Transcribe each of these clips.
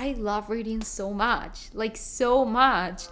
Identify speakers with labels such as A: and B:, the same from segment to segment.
A: I love reading so much, like so much.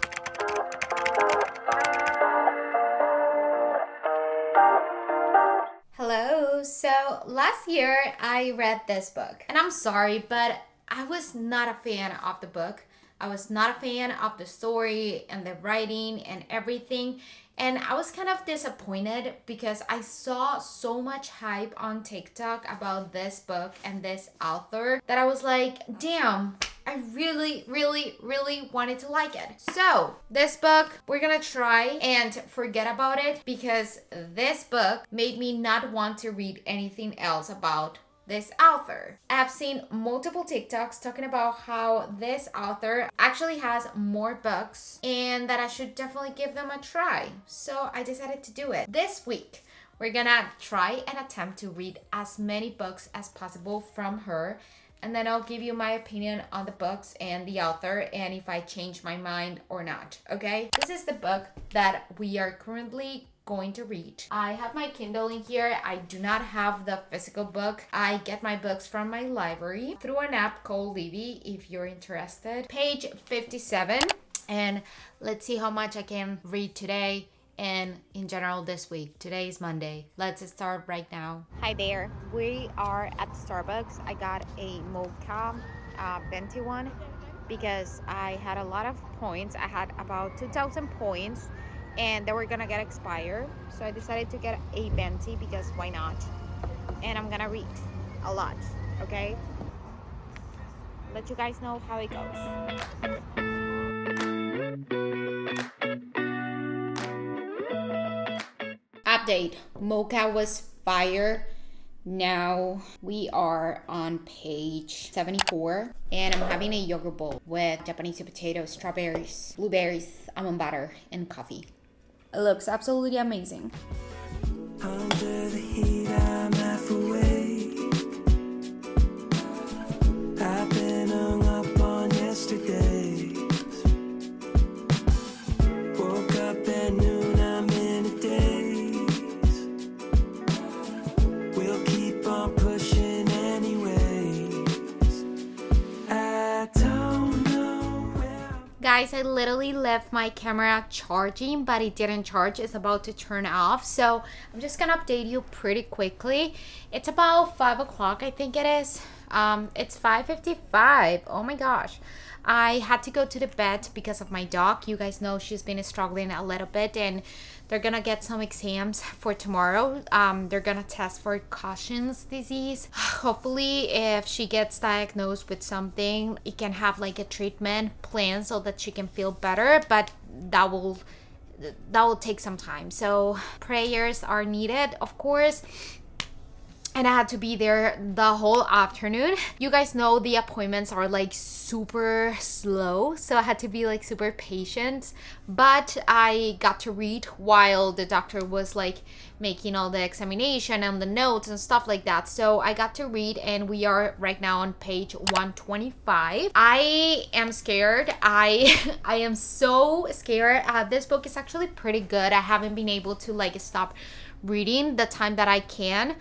A: Hello. So last year I read this book, and I'm sorry, but I was not a fan of the book. I was not a fan of the story and the writing and everything. And I was kind of disappointed because I saw so much hype on TikTok about this book and this author that I was like, damn, I really, really, really wanted to like it. So, this book, we're gonna try and forget about it because this book made me not want to read anything else about this author. I've seen multiple TikToks talking about how this author actually has more books and that I should definitely give them a try. So I decided to do it. This week, we're gonna try and attempt to read as many books as possible from her, and then I'll give you my opinion on the books and the author and if I change my mind or not, okay? This is the book that we are currently going to read. I have my Kindle in here. I do not have the physical book. I get my books from my library through an app called Hiii if you're interested. Page 57, and let's see how much I can read today and in general this week. Today is Monday. Let's start right now. Hi there. We are at Starbucks. I got a mocha venti one because I had a lot of points. I had about 2,000 points and they were gonna get expired, so I decided to get a venti because why not? And I'm gonna read a lot, okay? Let you guys know how it goes. Update. Mocha was fire. Now we are on page 74 and I'm having a yogurt bowl with Japanese potatoes, strawberries, blueberries, almond butter, and coffee. It looks absolutely amazing. Under the heat, I'm half awake. I've been hung up on yesterdays. Woke up at noon, I'm in a daze. We'll keep on pushing anyways. I don't know where. Guys, I literally left my camera charging, but it didn't charge. It's about to turn off. So I'm just gonna update you pretty quickly. It's about 5 o'clock, I think it is. It's 5:55. Oh my gosh. I had to go to the vet because of my dog. You guys know she's been struggling a little bit and they're gonna get some exams for tomorrow. They're gonna test for Cushing's disease. Hopefully, if she gets diagnosed with something, it can have like a treatment plan so that she can feel better, but that will take some time. So prayers are needed, of course. And I had to be there the whole afternoon. You guys know the appointments are like super slow, so I had to be like super patient. But I got to read while the doctor was like making all the examination and the notes and stuff like that. So I got to read and we are right now on page 125. I am scared. I am so scared. This book is actually pretty good. I haven't been able to like stop reading the time that I can.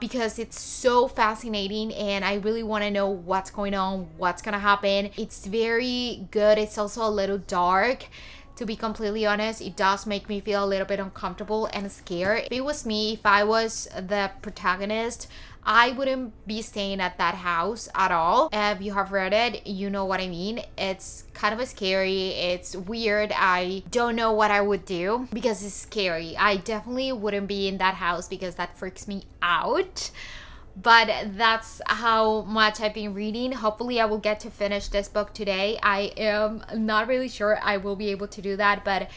A: Because it's so fascinating and I really want to know what's going on, what's gonna happen. It's very good. It's also a little dark. To be completely honest, it does make me feel a little bit uncomfortable and scared. If it was me, if I was the protagonist, I wouldn't be staying at that house at all. If you have read it, you know what I mean. It's kind of scary. It's weird. I don't know what I would do because it's scary. I definitely wouldn't be in that house because that freaks me out. But that's how much I've been reading. Hopefully I will get to finish this book today. I am not really sure I will be able to do that, but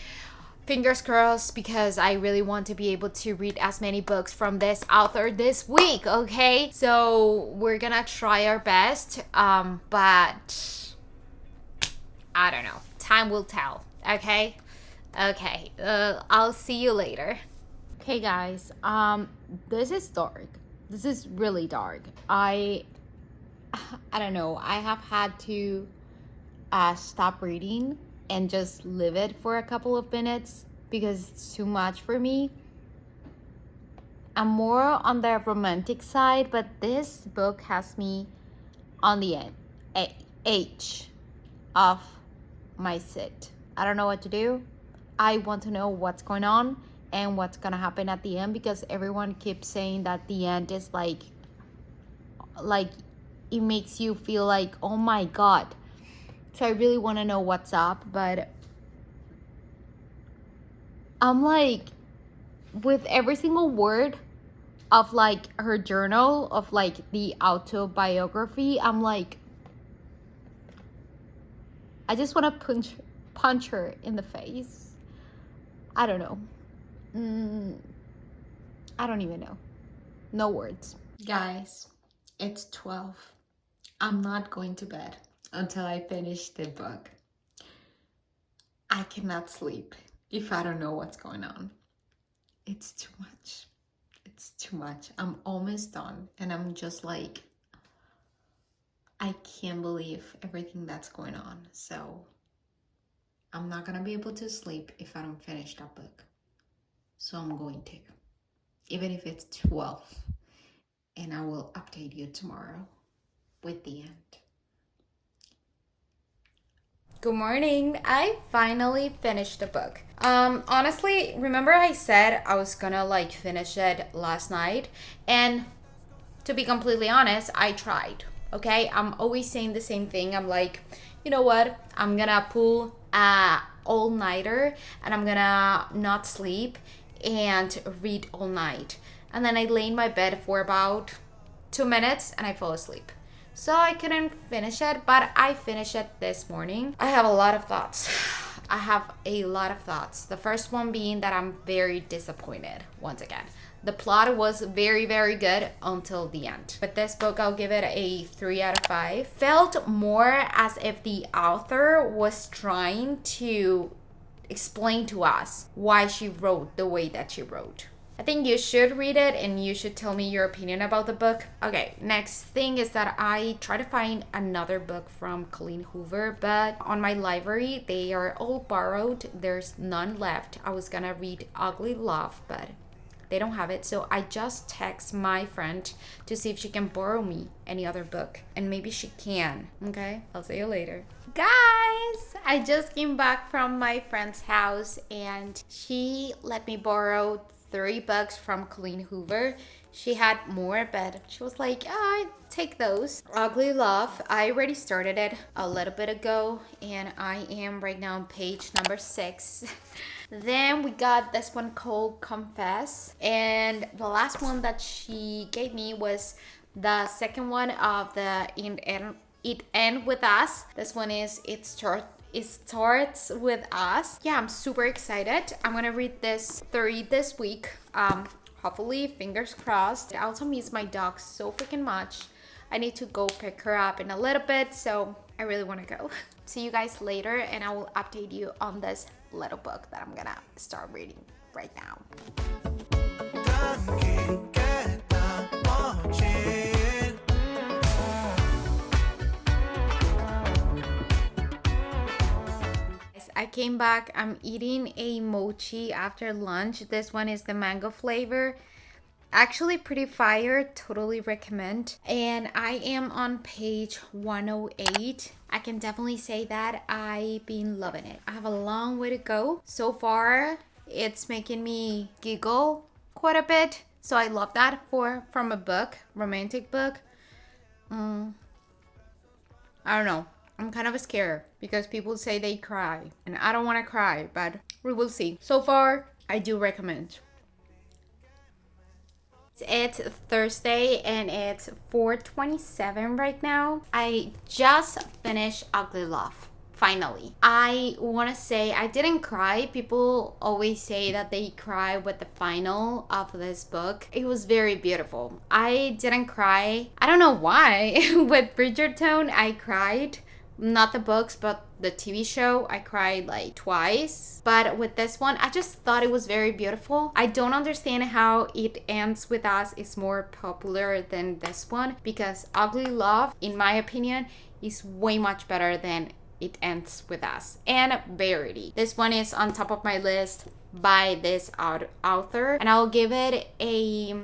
A: fingers crossed because I really want to be able to read as many books from this author this week, okay? So we're gonna try our best, but I don't know. Time will tell, okay? Okay, I'll see you later. Okay guys, this is dark. This is really dark. I don't know. I have had to stop reading and just leave it for a couple of minutes because it's too much for me. I'm more on the romantic side, but this book has me on the edge of my sit. I don't know what to do. I want to know what's going on and what's gonna happen at the end, because everyone keeps saying that the end is like it makes you feel like, oh my god. So I really want to know what's up, but I'm like, with every single word of like her journal, of like the autobiography, I'm like, I just want to punch her in the face. I don't know. I don't even know. No words. Guys, it's 12. I'm not going to bed until I finish the book. I cannot sleep if I don't know what's going on. It's too much. It's too much. I'm almost done and I'm just like, I can't believe everything that's going on. So I'm not gonna be able to sleep if I don't finish that book. So I'm going to, even if it's 12, and I will update you tomorrow with the end. Good morning. I finally finished the book. Honestly, remember I said I was gonna like finish it last night, and to be completely honest, I tried. Okay, I'm always saying the same thing. I'm like, you know what? I'm gonna pull a all-nighter and I'm gonna not sleep and read all night. And then I lay in my bed for about 2 minutes and I fall asleep. So I couldn't finish it, but I finished it this morning. I have a lot of thoughts. I have a lot of thoughts. The first one being that I'm very disappointed once again. The plot was very, very good until the end. With this book, I'll give it a 3 out of 5. Felt more as if the author was trying to explain to us why she wrote the way that she wrote. I think you should read it and you should tell me your opinion about the book. Okay, next thing is that I try to find another book from COLLEEN HOOVER, but on my library, they are all borrowed. There's none left. I was gonna read Ugly Love, but they don't have it. So I just text my friend to see if she can borrow me any other book. And maybe she can, okay? I'll see you later. Guys, I just came back from my friend's house and she let me borrow 3 books from COLLEEN HOOVER. She had more, but she was like, oh, take those. Ugly Love, I already started it a little bit ago and I am right now on page number 6. Then we got this one called Confess, and the last one that she gave me was the second one of the It End With Us. This one is It Starts With Us. Yeah, I'm super excited. I'm gonna read this 3 this week. Hopefully, fingers crossed. I also miss my dog so freaking much. I need to go pick her up in a little bit, so I really want to go. See you guys later, and I will update you on this little book that I'm gonna start reading right now. I came back. I'm eating a mochi after lunch. This one is the mango flavor. Actually pretty fire, totally recommend. And I am on page 108. I can definitely say that I've been loving it. I have a long way to go. So far, it's making me giggle quite a bit. So I love that from a book, romantic book. I don't know. I'm kind of scared because people say they cry and I don't want to cry, but we will see. So far, I do recommend. It's Thursday and it's 4:27 right now. I just finished Ugly Love. Finally. I want to say I didn't cry. People always say that they cry with the final of this book. It was very beautiful. I didn't cry. I don't know why. With Bridgerton, I cried. Not the books, but the TV show, I cried like twice. But with this one, I just thought it was very beautiful. I don't understand how It Ends With Us is more popular than this one, because Ugly Love, in my opinion, is way much better than It Ends With Us. And Verity. This one is on top of my list. by this author, and I'll give it a,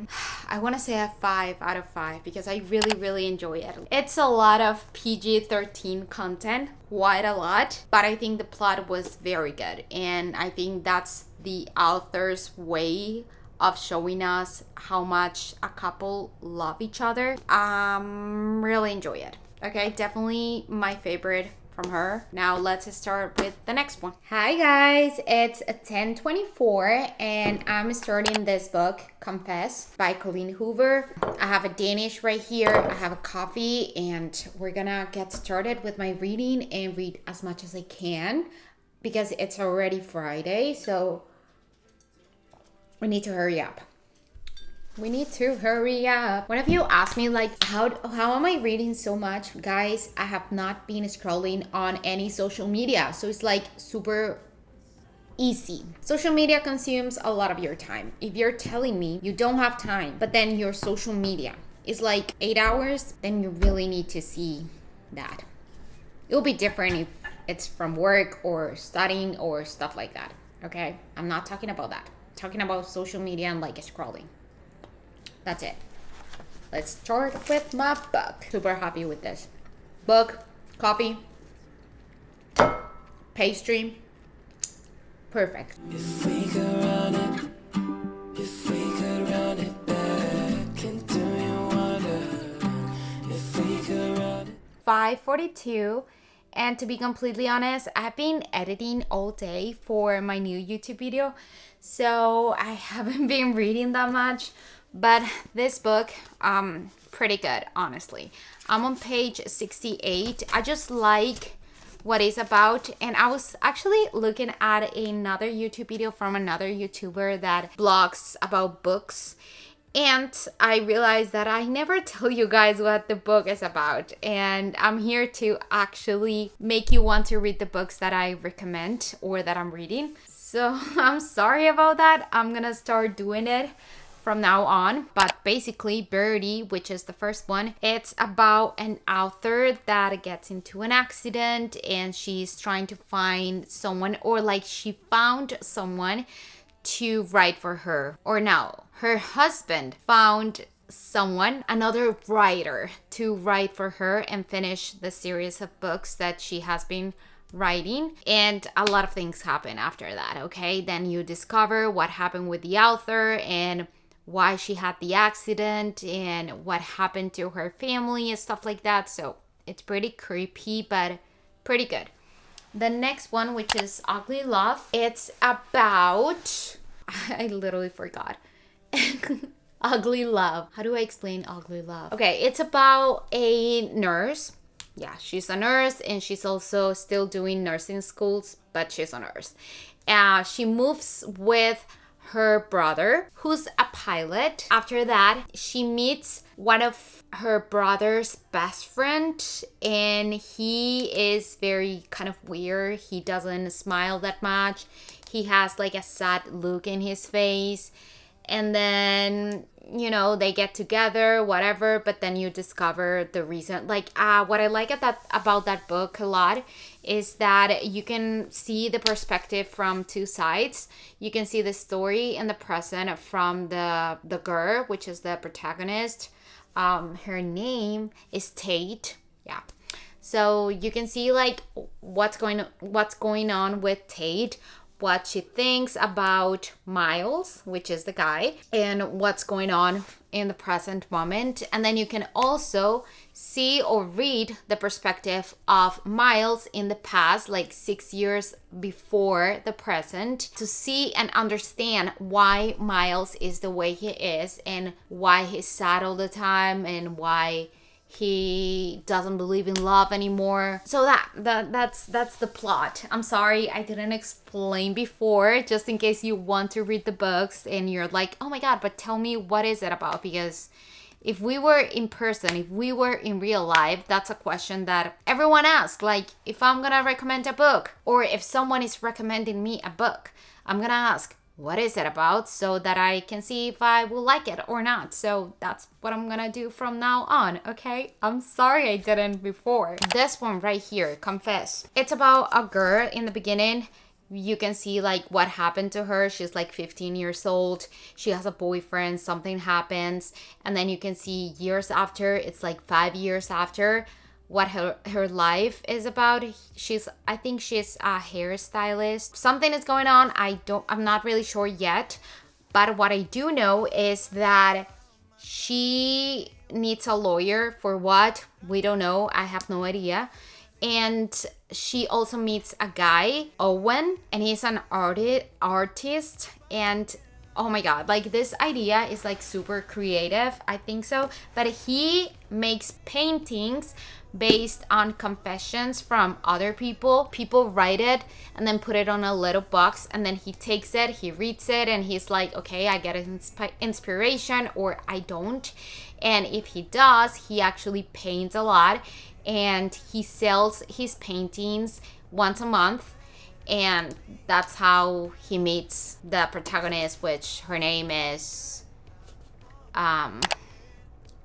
A: I want to say a 5 out of 5 because I really enjoy it. It's a lot of PG-13 content, quite a lot, but I think the plot was very good, and I think that's the author's way of showing us how much a couple love each other. Really enjoy it. Okay, definitely my favorite from her. Now let's start with the next one. Hi guys, it's 10:24 and I'm starting this book, Confess by COLLEEN Hoover. I have a Danish right here, I have a coffee, and we're gonna get started with my reading and read as much as I can because it's already Friday, so we need to hurry up. We need to hurry up. One of you asked me like, how am I reading so much? Guys, I have not been scrolling on any social media. So it's like super easy. Social media consumes a lot of your time. If you're telling me you don't have time, but then your social media is like 8 hours, then you really need to see that. It'll be different if it's from work or studying or stuff like that. Okay? I'm not talking about that. I'm talking about social media and like scrolling. That's it. Let's start with my book. Super happy with this. Book, coffee, pastry. Perfect. If we could run it, if we could run it back into your wonder, if we could run it. 5:42. And to be completely honest, I've been editing all day for my new YouTube video, so I haven't been reading that much. But this book, pretty good, honestly. I'm on page 68. I just like what it's about. And I was actually looking at another YouTube video from another YouTuber that blogs about books. And I realized that I never tell you guys what the book is about. And I'm here to actually make you want to read the books that I recommend or that I'm reading. So I'm sorry about that. I'm gonna start doing it from now on. But basically, Verity, which is the first one, it's about an author that gets into an accident and she's trying to find someone, or like she found someone to write for her. Or no, her husband found someone, another writer, to write for her and finish the series of books that she has been writing. And a lot of things happen after that, okay? Then you discover what happened with the author and why she had the accident and what happened to her family and stuff like that. So it's pretty creepy, but pretty good. The next one, which is Ugly Love, it's about, I literally forgot. Ugly Love. How do I explain Ugly Love? Okay, it's about a nurse. Yeah, she's a nurse and she's also still doing nursing schools, but she's a nurse. She moves with her brother, who's a pilot. After that, she meets one of her brother's best friend, and he is very kind of weird. He doesn't smile that much. He has like a sad look in his face. And then, you know, they get together, whatever, but then you discover the reason. Like, what I like about that book a lot is that you can see the perspective from two sides. You can see the story in the present from the girl, which is the protagonist. Her name is Tate. Yeah. So you can see like what's going on with Tate, what she thinks about Miles, which is the guy, and what's going on in the present moment. And then you can also see or read the perspective of Miles in the past, like 6 years before the present, to see and understand why Miles is the way he is and why he's sad all the time and why he doesn't believe in love anymore. So that's the plot. I'm sorry I didn't explain before, just in case you want to read the books and you're like, oh my god, but tell me what is it about? Because if we were in person, if we were in real life, that's a question that everyone asks. Like, if I'm gonna recommend a book, or if someone is recommending me a book, I'm gonna ask, what is it about, so that I can see if I will like it or not. So that's what I'm gonna do from now on, okay? I'm sorry I didn't before. This one right here, Confess. It's about a girl in the beginning, you can see like what happened to her. She's like 15 years old. She has a boyfriend, something happens, and then you can see years after, it's like 5 years after, what her life is about. I think she's a hairstylist. Something is going on. I'm not really sure yet, but what I do know is that she needs a lawyer. For what? We don't know. I have no idea. And she also meets a guy, Owen, and he's an artist. And oh my god, like this idea is like super creative, I think so. But he makes paintings based on confessions from other people. People write it and then put it on a little box, and then he takes it, he reads it, and he's like, okay, I get inspiration, or I don't. And if he does, he actually paints a lot, and he sells his paintings once a month. And that's how he meets the protagonist, which her name is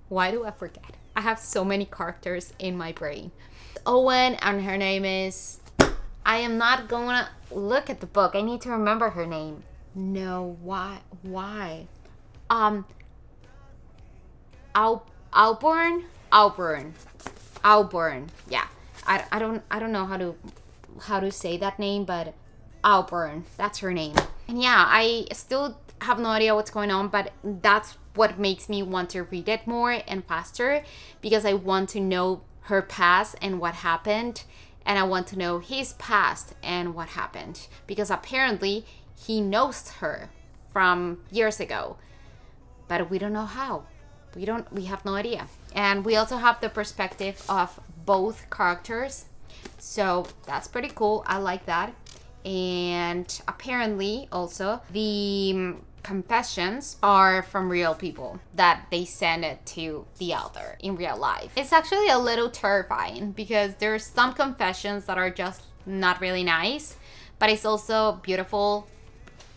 A: why do I forget? I have so many characters in my brain. Owen, and her name is, I am not gonna look at the book. I need to remember her name. No, why? Alborn. Yeah, I don't know how to say that name, but Alborn, that's her name. And yeah, I still have no idea what's going on, but that's what makes me want to read it more and faster, because I want to know her past and what happened, and I want to know his past and what happened, because apparently he knows her from years ago, but we don't know how. We have no idea. And we also have the perspective of both characters, so that's pretty cool. I like that. And apparently also the confessions are from real people that they send it to the author in real life. It's actually a little terrifying, because there's some confessions that are just not really nice, but it's also beautiful.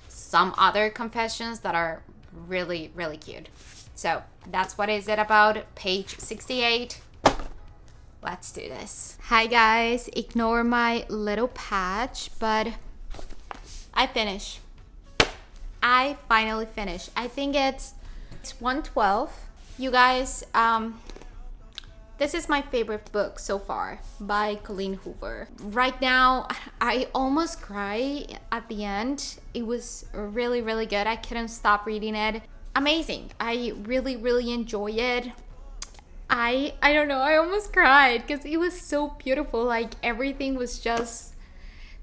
A: Some other confessions that are really, really cute. So that's what is it about page 68. Let's do this. Hi guys, ignore my little patch, but I finished. I finally finished. I think it's 1:12. You guys, this is my favorite book so far by COLLEEN Hoover. Right now, I almost cry at the end. It was really, really good. I couldn't stop reading it. Amazing. I really, really enjoy it. I don't know, I almost cried because it was so beautiful. Like everything was just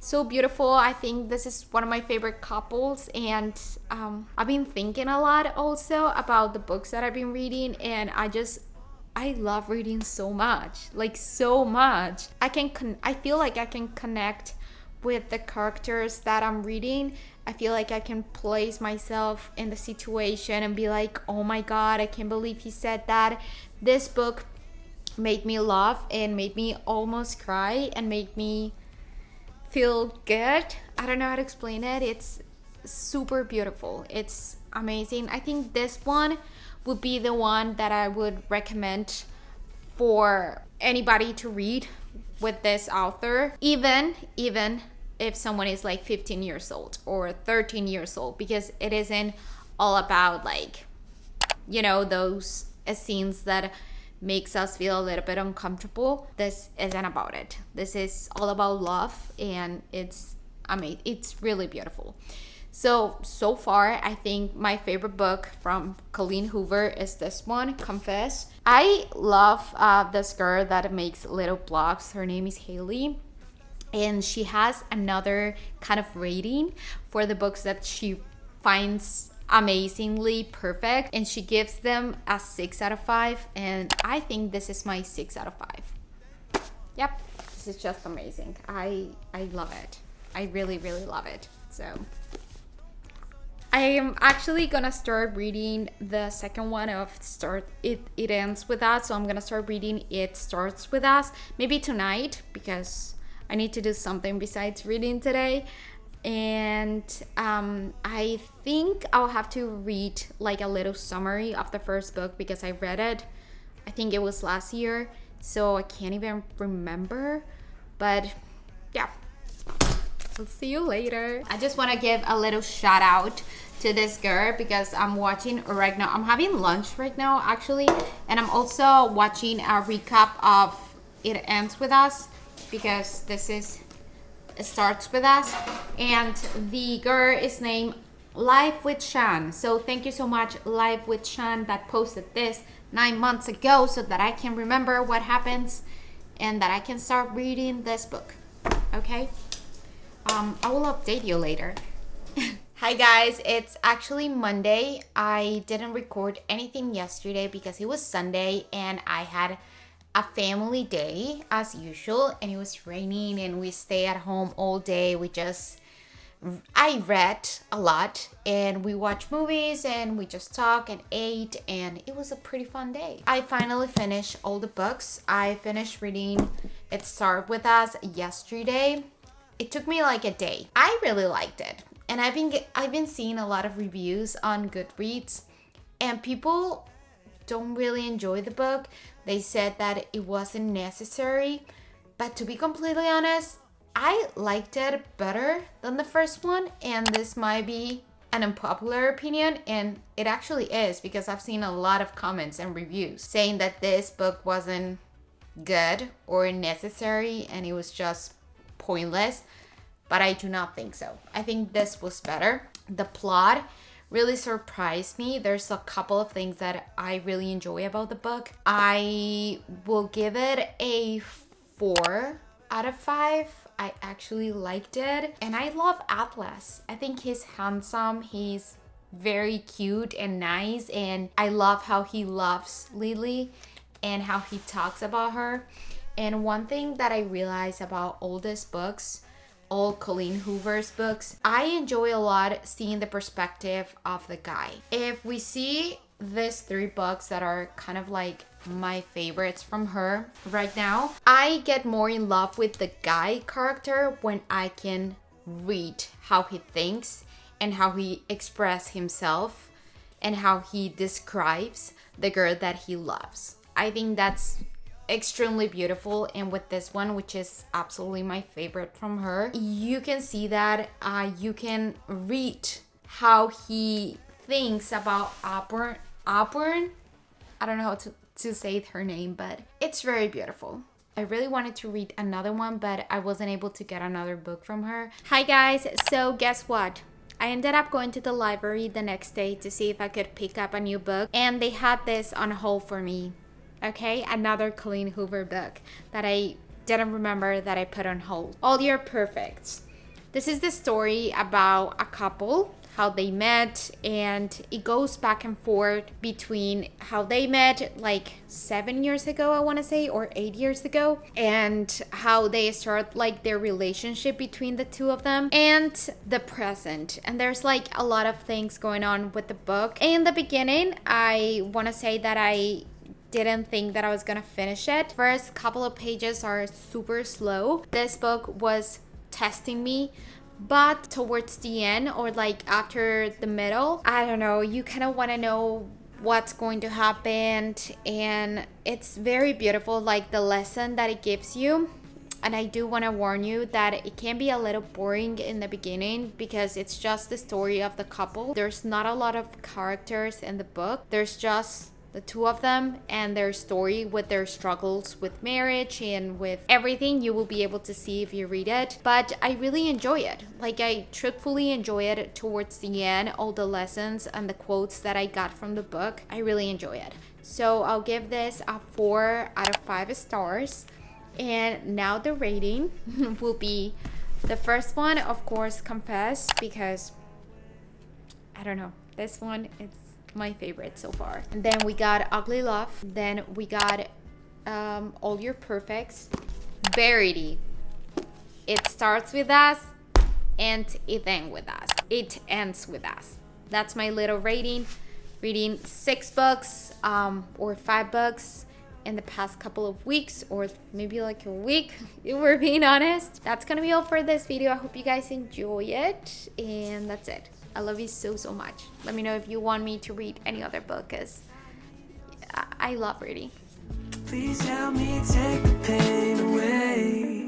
A: so beautiful. I think this is one of my favorite couples, and I've been thinking a lot also about the books that I've been reading, and I love reading so much, like so much. I feel like I can connect with the characters that I'm reading. I feel like I can place myself in the situation and be like, oh my god, I can't believe he said that. This book made me laugh and made me almost cry and made me feel good. I don't know how to explain it. It's super beautiful. It's amazing. I think this one would be the one that I would recommend for anybody to read with this author, even if someone is like 15 years old or 13 years old, because it isn't all about like, you know, those scenes that makes us feel a little bit uncomfortable. This isn't about it. This is all about love, and it's amazing. It's really beautiful. So far, I think my favorite book from COLLEEN Hoover is this one, Confess. I love this girl that makes little blogs. Her name is Hiii, and she has another kind of rating for the books that she finds amazingly perfect, and she gives them a 6 out of 5, and I think this is my 6 out of 5. Yep, this is just amazing. I love it. I really, really love it. So I am actually gonna start reading the second one of It Ends With Us. So I'm gonna start reading It Starts With Us maybe tonight, because I need to do something besides reading today. And I think I'll have to read like a little summary of the first book, because I read it, I think it was last year, so I can't even remember. But yeah, I'll see you later. I just want to give a little shout out to this girl because I'm watching right now. I'm having lunch right now actually, and I'm also watching a recap of It Ends With Us because this is It Starts With Us, and the girl is named Life with Shan. So thank you so much, Life with Shan, that posted this 9 months ago so that I can remember what happens and that I can start reading this book. Okay, I will update you later. Hi guys, it's actually Monday. I didn't record anything yesterday because it was Sunday and I had a family day as usual, and it was raining and we stayed at home all day. I read a lot and we watched movies and we just talked and ate, and it was a pretty fun day. I finally finished all the books. I finished reading It Started With Us yesterday. It took me like a day. I really liked it. And I've been seeing a lot of reviews on Goodreads, and people don't really enjoy the book. They said that it wasn't necessary, but to be completely honest, I liked it better than the first one, and this might be an unpopular opinion, and it actually is because I've seen a lot of comments and reviews saying that this book wasn't good or necessary and it was just pointless. But I do not think so. I think this was better. The plot really surprised me. There's a couple of things that I really enjoy about the book. I will give it a 4 out of 5. I actually liked it. And I love Atlas. I think he's handsome. He's very cute and nice. And I love how he loves Lily and how he talks about her. And one thing that I realized about all these books, all Colleen Hoover's books, I enjoy a lot seeing the perspective of the guy. If we see these 3 books that are kind of like my favorites from her right now, I get more in love with the guy character when I can read how he thinks and how he expresses himself and how he describes the girl that he loves. I think that's extremely beautiful, and with this one, which is absolutely my favorite from her, you can see that you can read how he thinks about Auburn. I don't know how to say her name, but it's very beautiful. I really wanted to read another one, but I wasn't able to get another book from her. Hi guys, so guess what? I ended up going to the library the next day to see if I could pick up a new book, and they had this on hold for me. Okay, another Colleen Hoover book that I didn't remember that I put on hold. All Your Perfects. This is the story about a couple, how they met, and it goes back and forth between how they met like 7 years ago, I want to say, or 8 years ago, and how they start like their relationship between the two of them, and the present. And there's like a lot of things going on with the book. In the beginning, I want to say that I didn't think that I was gonna finish it. First couple of pages are super slow. This book was testing me, but towards the end, or like after the middle, I don't know, you kind of want to know what's going to happen, and it's very beautiful, like the lesson that it gives you. And I do want to warn you that it can be a little boring in the beginning because it's just the story of the couple. There's not a lot of characters in the book. There's just the two of them and their story with their struggles with marriage and with everything you will be able to see if you read it. But I really enjoy it. Like, I truthfully enjoy it towards the end. All the lessons and the quotes that I got from the book, I really enjoy it. So I'll give this a 4 out of 5 stars. And now the rating will be the first one, of course, Confess, because I don't know, this one, it's my favorite so far. And then we got Ugly Love. Then we got All Your Perfects, Verity, It Starts With Us, and It Ends With Us. It Ends With Us. That's my little rating. Reading 6 books or 5 books in the past couple of weeks, or maybe like a week, if we're being honest. That's gonna be all for this video. I hope you guys enjoy it, and that's it. I love you so much. Let me know if you want me to read any other book, because I love reading. Please help me take the pain away.